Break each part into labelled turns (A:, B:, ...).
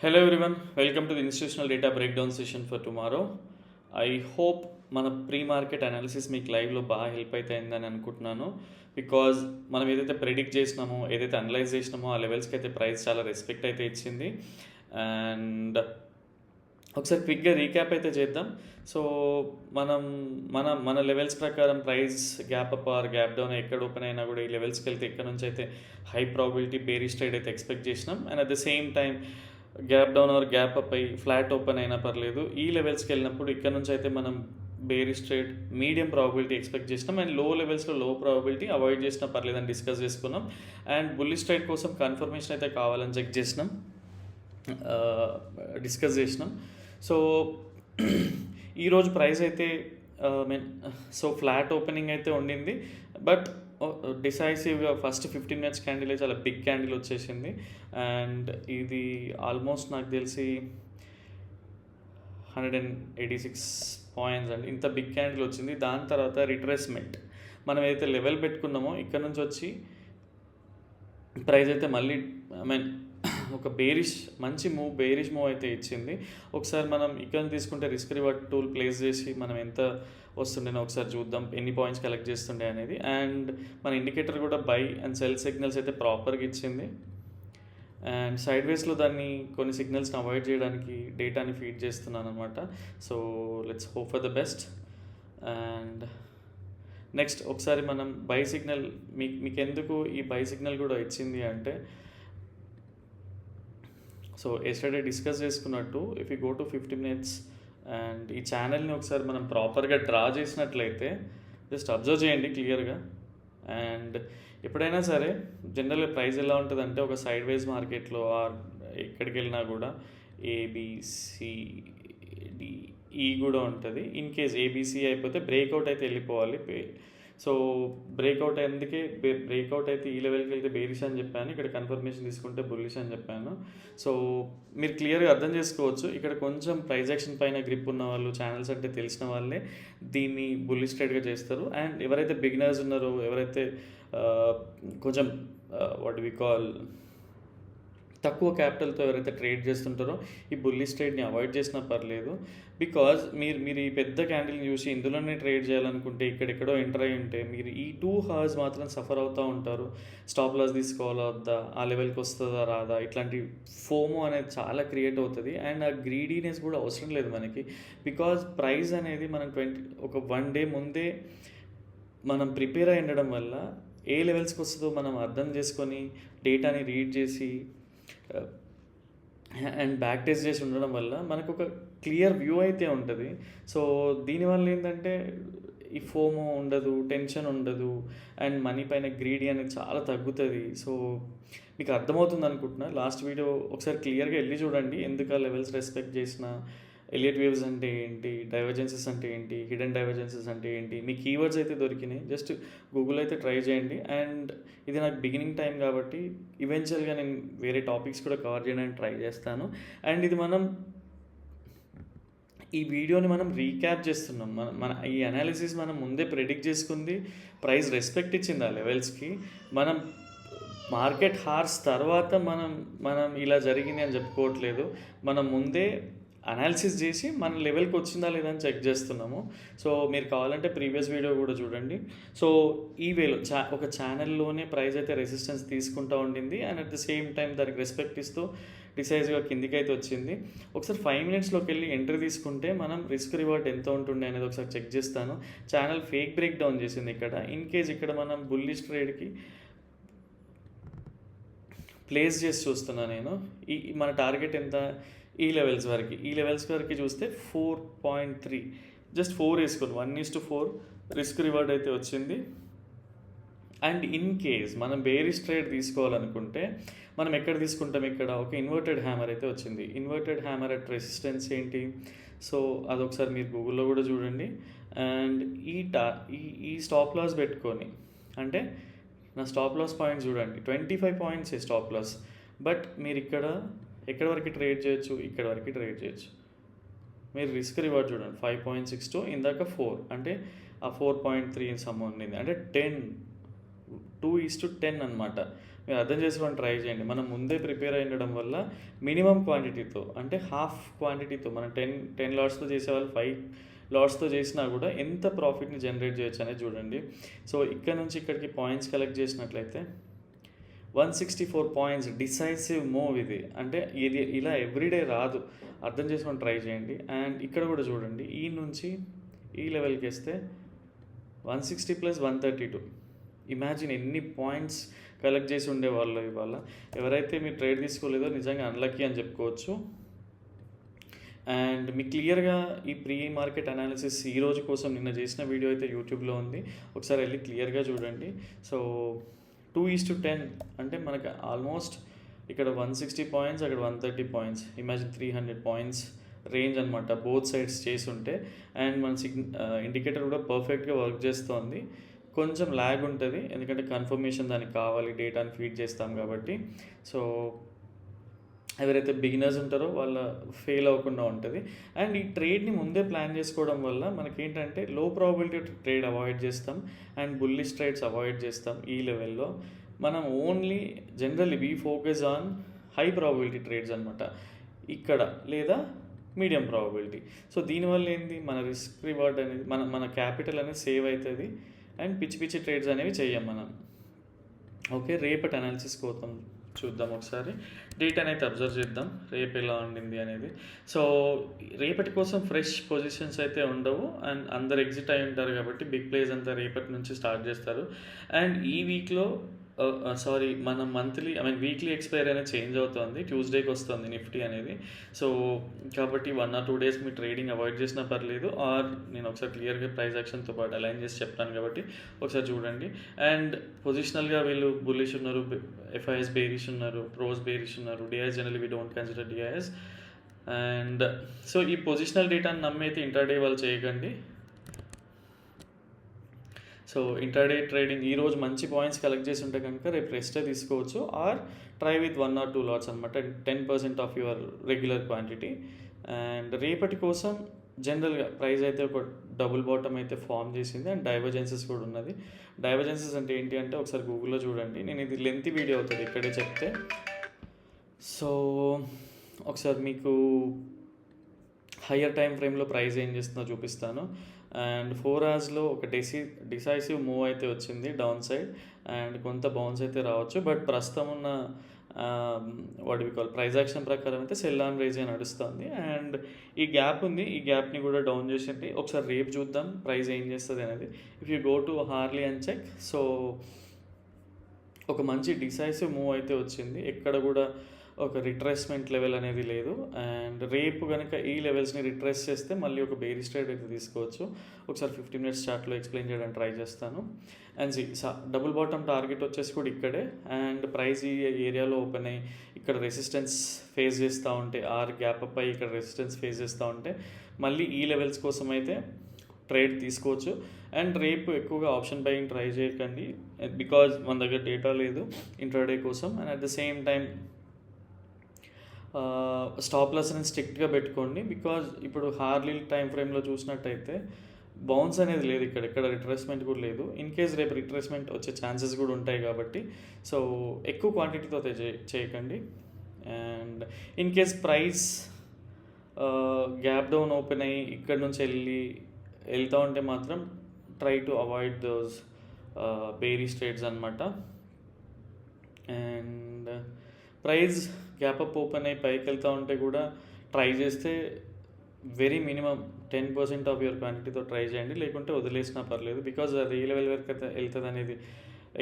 A: Hello everyone, welcome to the institutional data breakdown session for tomorrow. I hope మన pre market analysis మీకు లైవ్లో బాగా help అవుతాయిందని అనుకుంటున్నాను. Because మనం ఏదైతే ప్రెడిక్ట్ చేసినామో, ఏదైతే అనలైజ్ చేసినామో ఆ లెవెల్స్కి అయితే ప్రైస్ చాలా రెస్పెక్ట్ అయితే ఇచ్చింది. అండ్ ఒకసారి క్విక్గా రీక్యాప్ అయితే చేద్దాం. సో మనం మన మన లెవెల్స్ ప్రకారం price gap up or gap down ఎక్కడ ఓపెన్ అయినా కూడా ఈ లెవెల్స్కి వెళ్తే ఇక్కడ నుంచి అయితే హై ప్రాబిలిటీ బేరిష్ ట్రేడ్ అయితే ఎక్స్పెక్ట్ చేసినాం. And at the same time gap down are gap up అయ్యి ఫ్లాట్ ఓపెన్ అయినా పర్లేదు, ఈ లెవెల్స్కి వెళ్ళినప్పుడు ఇక్కడ నుంచి అయితే మనం bearish trade medium probability expect చేసినాం. అండ్ లో లెవెల్స్లో లో ప్రాబిలిటీ అవాయిడ్ చేసినా పర్లేదని డిస్కస్ చేసుకున్నాం. అండ్ బుల్లిష్ ట్రేడ్ కోసం కన్ఫర్మేషన్ అయితే కావాలని చెక్ చేసినాం, డిస్కస్ చేసినాం. సో ఈరోజు ప్రైస్ అయితే మీన్ సో ఫ్లాట్ ఓపెనింగ్ అయితే ఉండింది. బట్ డిసైసివ్గా ఫస్ట్ 15 minutes క్యాండిల్ చాలా బిగ్ క్యాండిల్ వచ్చేసింది. అండ్ ఇది ఆల్మోస్ట్ నాకు తెలిసి 186 పాయింట్స్ అండి, ఇంత బిగ్ క్యాండిల్ వచ్చింది. దాని తర్వాత రిట్రేస్మెంట్, మనం ఏదైతే లెవెల్ పెట్టుకున్నామో ఇక్కడ నుంచి వచ్చి ప్రైస్ అయితే మళ్ళీ ఒక మంచి బేరిష్ మూవ్ అయితే ఇచ్చింది. ఒకసారి మనం ఇక్కడ తీసుకుంటే రిస్క్ రివార్డ్ టూల్ ప్లేస్ చేసి మనం ఎంత వస్తుండేనో ఒకసారి చూద్దాం, ఎన్ని పాయింట్స్ కలెక్ట్ చేస్తుండే అనేది. అండ్ మన ఇండికేటర్ కూడా బై అండ్ సెల్ సిగ్నల్స్ అయితే ప్రాపర్గా ఇచ్చింది. అండ్ సైడ్ వేస్లో దాన్ని కొన్ని సిగ్నల్స్ని అవాయిడ్ చేయడానికి డేటాని ఫీడ్ చేస్తున్నాను అనమాట. So let's hope for the best. And next ఒకసారి మనం బై సిగ్నల్, మీకు ఎందుకు ఈ బై సిగ్నల్ కూడా ఇచ్చింది అంటే, సో ఎస్టర్డే డిస్కస్ చేసుకున్నట్టు if you go to 50 minutes and ఈ ఛానల్ని ఒకసారి మనం ప్రాపర్గా డ్రా చేసినట్లయితే జస్ట్ అబ్జర్వ్ చేయండి క్లియర్గా. అండ్ ఎప్పుడైనా సరే జనరల్గా ప్రైస్ ఎలా ఉంటుందంటే, ఒక సైడ్ వైజ్ మార్కెట్లో ఎక్కడికి వెళ్ళినా కూడా ఏబిసిడిఈ కూడా ఉంటుంది. ఇన్ కేస్ ఏబిసి అయిపోతే బ్రేక్అవుట్ అయితే వెళ్ళిపోవాలి. సో బ్రేక్అవుట్ బ్రేక్అవుట్ అయితే ఈ లెవెల్కి వెళ్తే బేరిష్ అని చెప్పాను, ఇక్కడ కన్ఫర్మేషన్ తీసుకుంటే బుల్లిష్ అని చెప్పాను. సో మీరు క్లియర్గా అర్థం చేసుకోవచ్చు, ఇక్కడ కొంచెం ప్రైస్ యాక్షన్ పైన గ్రిప్ ఉన్న వాళ్ళు, ఛానల్స్ అంటే తెలిసిన వాళ్ళే దీన్ని బుల్లిష్ ట్రేడ్గా చేస్తారు. అండ్ ఎవరైతే బిగినర్స్ ఉన్నారో, ఎవరైతే కొంచెం వాట్ వి కాల్ తక్కువ క్యాపిటల్తో ఎవరైతే ట్రేడ్ చేస్తుంటారో ఈ బుల్లిష్ ట్రేడ్ని అవాయిడ్ చేసినా పర్లేదు. బికాజ్ మీరు ఈ పెద్ద క్యాండిల్ని చూసి ఇందులోనే ట్రేడ్ చేయాలనుకుంటే, ఇక్కడెక్కడో ఎంటర్ అయి ఉంటే మీరు ఈ 2 hours మాత్రం సఫర్ అవుతూ ఉంటారు. స్టాప్ లాస్ తీసుకోవాలా వద్దా, ఆ లెవెల్కి వస్తుందా రాదా, ఇట్లాంటి ఫోమో అనేది చాలా క్రియేట్ అవుతుంది. అండ్ ఆ గ్రీడీనెస్ కూడా అవసరం లేదు మనకి. బికాజ్ ప్రైస్ అనేది మనం ఒక 1 day ముందే మనం ప్రిపేర్ అయి ఉండడం వల్ల ఏ లెవెల్స్కి వస్తుందో మనం అర్థం చేసుకొని డేటాని రీడ్ చేసి అండ్ బ్యాక్ టెస్ట్ చేసి ఉండడం వల్ల మనకు ఒక క్లియర్ వ్యూ అయితే ఉంటుంది. సో దీనివల్ల ఏంటంటే ఈ ఫోమో ఉండదు, టెన్షన్ ఉండదు, అండ్ మనీ పైన గ్రీడీ అనేది చాలా తగ్గుతుంది. సో మీకు అర్థమవుతుంది అనుకుంటున్నా. లాస్ట్ వీడియో ఒకసారి క్లియర్గా వెళ్ళి చూడండి, ఎందుకు ఆ లెవెల్స్ రెస్పెక్ట్ చేసిన, ఎలియట్ వేవ్స్ అంటే ఏంటి, డైవర్జెన్సెస్ అంటే ఏంటి, హిడెన్ డైవర్జెన్సెస్ అంటే ఏంటి, మీ కీవర్డ్స్ అయితే దొరికినాయి. జస్ట్ గూగుల్ అయితే ట్రై చేయండి. అండ్ ఇది నాకు బిగినింగ్ టైం కాబట్టి ఈవెన్చువల్గా నేను వేరే టాపిక్స్ కూడా కవర్ చేయడానికి ట్రై చేస్తాను. అండ్ ఇది ఈ వీడియోని మనం రీక్యాప్ చేస్తున్నాం. మన ఈ అనాలిసిస్ మనం ముందే ప్రెడిక్ట్ చేసుకుంది, ప్రైస్ రెస్పెక్ట్ ఇచ్చింది ఆ లెవెల్స్కి. మనం మార్కెట్ హార్స్ తర్వాత మనం ఇలా జరిగింది అని చెప్పుకోవట్లేదు, మనం ముందే అనాలిసిస్ చేసి మన లెవెల్కి వచ్చిందా లేదా అని చెక్ చేస్తున్నాము. సో మీరు కావాలంటే ప్రీవియస్ వీడియో కూడా చూడండి. సో ఈ వేలో ఒక ఛానల్లోనే ప్రైస్ అయితే రెసిస్టెన్స్ తీసుకుంటూ ఉండింది. And at the same time దానికి రెస్పెక్ట్ ఇస్తూ డిసైజ్గా కిందికి అయితే వచ్చింది. ఒకసారి 5 minutesలోకి వెళ్ళి ఎంట్రీ తీసుకుంటే మనం రిస్క్ రివార్డ్ ఎంత ఉంటుండే అనేది ఒకసారి చెక్ చేస్తాను. ఛానల్ ఫేక్ బ్రేక్ డౌన్ చేసింది ఇక్కడ. ఇన్ కేస్ ఇక్కడ మనం బుల్లిష్ ట్రేడ్కి ప్లేస్ చేసి చూస్తున్నా నేను. మన టార్గెట్ ఎంత, ఈ లెవెల్స్ వరకు చూస్తే 4.3, జస్ట్ 4 వేసుకుని 1:4 రిస్క్ రివార్డ్ అయితే వచ్చింది. అండ్ ఇన్ కేస్ మనం బేరిష్ ట్రేడ్ తీసుకోవాలనుకుంటే మనం ఎక్కడ తీసుకుంటాం, ఇక్కడ ఒక ఇన్వర్టెడ్ హ్యామర్ అయితే వచ్చింది. ఇన్వర్టెడ్ హ్యామర్ అట్ రెసిస్టెన్స్ ఏంటి, సో అదొకసారి మీరు గూగుల్లో కూడా చూడండి. అండ్ ఈ స్టాప్ లాస్ పెట్టుకొని, అంటే నా స్టాప్ లాస్ పాయింట్స్ చూడండి, 25 points స్టాప్ లాస్. బట్ మీరు ఎక్కడి వరకు ట్రేడ్ చేయొచ్చు, ఇక్కడ వరకు ట్రేడ్ చేయొచ్చు. మీరు రిస్క్ రివార్డ్ చూడండి, 5.62, ఇందాక 4, అంటే ఆ 4.3 సమ్ ఉండింది, అంటే 2:10 అనమాట. మీరు అర్థం చేసుకోవడానికి ట్రై చేయండి. మనం ముందే ప్రిపేర్ అయి ఉండడం వల్ల మినిమమ్ క్వాంటిటీతో, అంటే హాఫ్ క్వాంటిటీతో, మనం 10 లాట్స్‌తో చేసేవాళ్ళు 5 లాట్స్‌తో చేసినా కూడా ఎంత ప్రాఫిట్‌ని జనరేట్ చేయొచ్చు అనేది చూడండి. సో ఇక్కడ నుంచి ఇక్కడికి పాయింట్స్ కలెక్ట్ చేసినట్లయితే 164 పాయింట్స్, డిసైసివ్ మూవ్ ఇది. అంటే ఇది ఇలా ఎవ్రీడే రాదు, అర్థం చేసుకొని ట్రై చేయండి. అండ్ ఇక్కడ కూడా చూడండి, ఈ నుంచి ఈ లెవెల్కి వేస్తే 160 + 132. ఇమాజిన్ ఎన్ని పాయింట్స్ కలెక్ట్ చేసి ఉండేవాళ్ళు ఇవాళ. ఎవరైతే మీరు ట్రేడ్ తీసుకోలేదో నిజంగా అన్లక్కీ అని చెప్పుకోవచ్చు. అండ్ మీకు క్లియర్గా ఈ ప్రీ మార్కెట్ అనాలిసిస్ ఈ రోజు కోసం నిన్న చేసిన వీడియో అయితే యూట్యూబ్లో ఉంది, ఒకసారి వెళ్ళి క్లియర్గా చూడండి. సో 2:10 అంటే మనకి ఆల్మోస్ట్ ఇక్కడ 160 పాయింట్స్, అక్కడ 130 పాయింట్స్, ఇమాజిన్ 300 పాయింట్స్ రేంజ్ అనమాట బోత్ సైడ్స్ చేసి ఉంటే. అండ్ మన ఇండికేటర్ కూడా పర్ఫెక్ట్గా వర్క్ చేస్తోంది. కొంచెం ల్యాగ్ ఉంటుంది, ఎందుకంటే కన్ఫర్మేషన్ దానికి కావాలి, డేటాని ఫీడ్ చేస్తాం కాబట్టి. సో ఎవరైతే బిగినర్స్ ఉంటారో వాళ్ళ ఫెయిల్ అవ్వకుండా ఉంటుంది. అండ్ ఈ ట్రేడ్ని ముందే ప్లాన్ చేసుకోవడం వల్ల మనకేంటంటే లో ప్రాబిలిటీ ట్రేడ్ అవాయిడ్ చేస్తాం అండ్ బుల్లిష్ ట్రేడ్స్ అవాయిడ్ చేస్తాం. ఈ లెవెల్లో మనం only generally we focus on high probability trades అనమాట ఇక్కడ, లేదా మీడియం ప్రాబిలిటీ. సో దీనివల్ల ఏంది, మన రిస్క్ రివార్డ్ అనేది మన క్యాపిటల్ అనేది సేవ్ అవుతుంది అండ్ పిచ్చి పిచ్చి ట్రేడ్స్ అనేవి చెయ్యం మనం. ఓకే, రేపటి అనాలిసిస్ కోసం చూద్దాం. ఒకసారి డేటాని అయితే అబ్జర్వ్ చేద్దాం, రేపు ఎలా ఉండింది అనేది. సో రేపటి కోసం ఫ్రెష్ పొజిషన్స్ అయితే ఉండవు అండ్ అందరు ఎగ్జిట్ అయి ఉంటారు కాబట్టి బిగ్ ప్లేస్ అంతా రేపటి నుంచి స్టార్ట్ చేస్తారు. అండ్ ఈ వీక్లో మన వీక్లీ ఎక్స్పైరీ అనేది చేంజ్ అవుతుంది, ట్యూస్డేకి వస్తుంది నిఫ్టీ అనేది. సో కాబట్టి 1 or 2 days me trading avoid చేసినా పర్లేదు, ఆర్ నేను ఒకసారి క్లియర్గా ప్రైస్ యాక్షన్తో పాటు అలైన్ చేసి చెప్తాను కాబట్టి ఒకసారి చూడండి. అండ్ పొజిషనల్గా వీళ్ళు బుల్లిష్ ఉన్నారు, ఎఫ్ఐఎస్ బేరిష్ ఉన్నారు, ప్రోస్ బేరిష్ ఉన్నారు, DIIs generally we don't consider DIIs. And so ఈ పొజిషనల్ డేటాని నమ్మైతే ఇంటర్డే వాళ్ళు చేయకండి. సో ఇంటర్డే ట్రేడింగ్ ఈరోజు మంచి పాయింట్స్ కలెక్ట్ చేసి ఉంటే కనుక రేపు రెస్టే తీసుకోవచ్చు, or try with 1 or 2 lots అనమాట, 10% of your regular quantity. And రేపటి కోసం జనరల్గా ప్రైస్ అయితే ఒక డబుల్ బాటమ్ అయితే ఫామ్ చేసింది అండ్ డైవర్జెన్సెస్ కూడా ఉన్నది. డైవర్జెన్సెస్ అంటే ఏంటి అంటే ఒకసారి గూగుల్లో చూడండి, నేను ఇది లెంతీ వీడియో అవుతుంది ఇక్కడే చెప్తే. సో ఒకసారి మీకు హయ్యర్ టైం ఫ్రేమ్లో ప్రైస్ ఏం చేస్తుందో చూపిస్తాను. అండ్ 4 hours ఒక డిసైసివ్ మూవ్ అయితే వచ్చింది డౌన్ సైడ్, అండ్ కొంత బౌన్స్ అయితే రావచ్చు. బట్ ప్రస్తుతం ఉన్న what we call price action ప్రకారం అయితే సెల్ ఆన్ రైజ్ నడుస్తుంది. అండ్ ఈ గ్యాప్ ఉంది, ఈ గ్యాప్ని కూడా డౌన్ చేసింది. ఒకసారి రేపు చూద్దాం ప్రైస్ ఏం చేస్తుంది అనేది. If you go to hourly and check, so ఒక మంచి డిసైసివ్ మూవ్ అయితే వచ్చింది, ఎక్కడ కూడా ఒక రిట్రేస్మెంట్ లెవెల్ అనేది లేదు. అండ్ రేపు కనుక ఈ లెవెల్స్ని రిట్రేస్ చేస్తే మళ్ళీ ఒక బేరిష్ ట్రేడ్ అయితే తీసుకోవచ్చు. ఒకసారి 15 minutes చార్ట్లో ఎక్స్ప్లెయిన్ చేయడానికి ట్రై చేస్తాను. అండ్ డబుల్ బాటమ్ టార్గెట్ వచ్చేసి కూడా ఇక్కడే, అండ్ ప్రైస్ ఈ ఏరియాలో ఓపెన్ అయ్యి ఇక్కడ రెసిస్టెన్స్ ఫేస్ చేస్తూ ఉంటే, ఆర్ గ్యాప్ అప్ అయ్యి ఇక్కడ రెసిస్టెన్స్ ఫేస్ చేస్తూ ఉంటే మళ్ళీ ఈ లెవెల్స్ కోసం అయితే ట్రేడ్ తీసుకోవచ్చు. అండ్ రేపు ఎక్కువగా ఆప్షన్ బయింగ్ ట్రై చేయకండి, బికాజ్ మన దగ్గర డేటా లేదు ఇంట్రాడే కోసం. And at the same time stop loss అనేది స్ట్రిక్ట్గా పెట్టుకోండి, బికాజ్ ఇప్పుడు హార్లీ టైం ఫ్రేమ్లో చూసినట్టయితే బౌన్స్ అనేది లేదు, ఇక్కడ రిట్రేస్మెంట్ కూడా లేదు. ఇన్ కేస్ రేపు రిట్రేస్మెంట్ వచ్చే ఛాన్సెస్ కూడా ఉంటాయి కాబట్టి సో ఎక్కువ క్వాంటిటీతో చేయకండి. And in case price gap down open అయ్యి ఇక్కడ నుంచి వెళ్తూ ఉంటే మాత్రం try to avoid those bearish trades అనమాట. And price gap up open అయ్యి పైకి వెళ్తూ ఉంటే కూడా ట్రై చేస్తే వెరీ మినిమం 10% ఆఫ్ యువర్ క్వాంటిటీతో ట్రై చేయండి, లేకుంటే వదిలేసినా పర్లేదు, బికాజ్ అది ఏ లెవెల్ వరకు అయితే వెళ్తుంది అనేది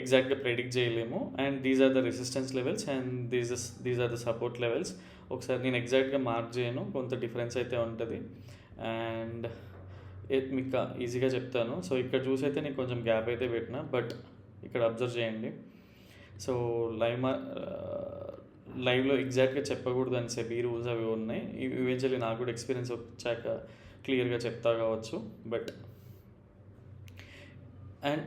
A: ఎగ్జాక్ట్గా ప్రెడిక్ట్ చేయలేము. And these are the resistance levels and these are the support levels. ఒకసారి నేను ఎగ్జాక్ట్గా మార్క్ చేయను, కొంత డిఫరెన్స్ అయితే ఉంటుంది. అండ్ మీకు ఈజీగా చెప్తాను. సో ఇక్కడ చూసైతే నేను కొంచెం గ్యాప్ అయితే పెట్టినా, బట్ ఇక్కడ అబ్జర్వ్ చేయండి. సో లైవ్లో ఎగ్జాక్ట్గా చెప్పకూడదు అని సెబీ రూల్స్ అవి ఉన్నాయి. ఈవెన్చువల్లీ నాకు కూడా ఎక్స్పీరియన్స్ వచ్చాక క్లియర్గా చెప్తా కావచ్చు. But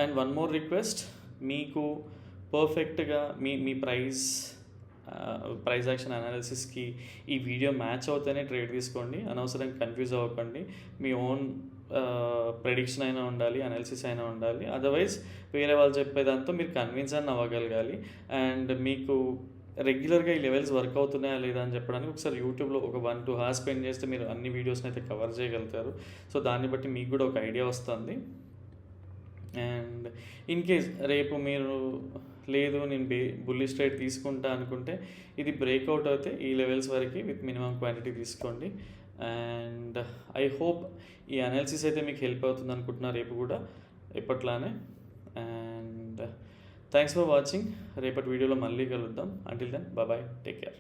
A: and one more request, మీకు పర్ఫెక్ట్గా మీ ప్రైస్ యాక్షన్ అనాలిసిస్కి ఈ వీడియో మ్యాచ్ అవుతేనే ట్రేడ్ తీసుకోండి, అనవసరంగా కన్ఫ్యూజ్ అవ్వకండి. మీ ఓన్ ప్రెడిక్షన్ అయినా ఉండాలి, అనాలిసిస్ అయినా ఉండాలి. అదర్వైజ్ వేరే వాళ్ళు చెప్పేదాంతో మీరు కన్విన్స్ అని అవ్వగలగాలి. అండ్ మీకు రెగ్యులర్గా ఈ లెవెల్స్ వర్క్ అవుతున్నాయా లేదా అని చెప్పడానికి ఒకసారి యూట్యూబ్లో ఒక 1-2 hours స్పెండ్ చేస్తే మీరు అన్ని వీడియోస్ని అయితే కవర్ చేయగలుగుతారు. సో దాన్ని బట్టి మీకు కూడా ఒక ఐడియా వస్తుంది. అండ్ ఇన్ కేస్ రేపు మీరు లేదు నేను బుల్లిష్ ట్రేడ్ తీసుకుంటా అనుకుంటే ఇది బ్రేక్అవుట్ అయితే ఈ లెవెల్స్ వరకు విత్ మినిమం క్వాంటిటీ తీసుకోండి. అండ్ ఐ హోప్ ఈ అనాలిసిస్ అయితే మీకు హెల్ప్ అవుతుంది అనుకుంటున్నా రేపు కూడా ఎప్పట్లానే. And thanks for watching. రేపటి వీడియోలో మళ్ళీ కలుద్దాం. Until then bye, take care.